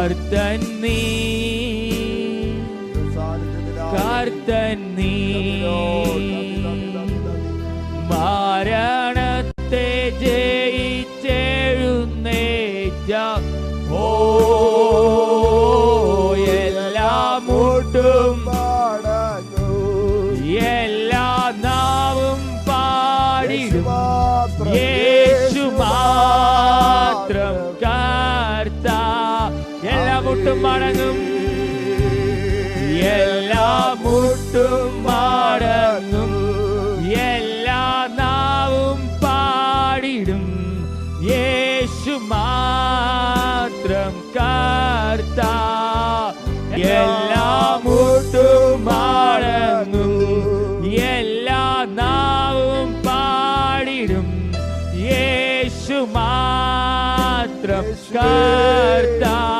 കർത്തൻ നീ, കർത്തൻ നീ, മരണത്തെ ജയിച്ചെഴുന്നേറ്റ ഓ എല്ലാം മുട്ടും എല്ലാ നാവും പാടിടും യേശു മാത്രം കർത്താ. എല്ലാ മുട്ടും മടങ്ങും, എല്ലാ മുട്ടും മടങ്ങും, എല്ലാ നാവും പാടിടും യേശു മാത്രം കർത്താ. എല്ലാ മുട്ടും മടങ്ങും, എല്ലാ നാവും പാടിടും യേശു മാത്രം കർത്താവ്.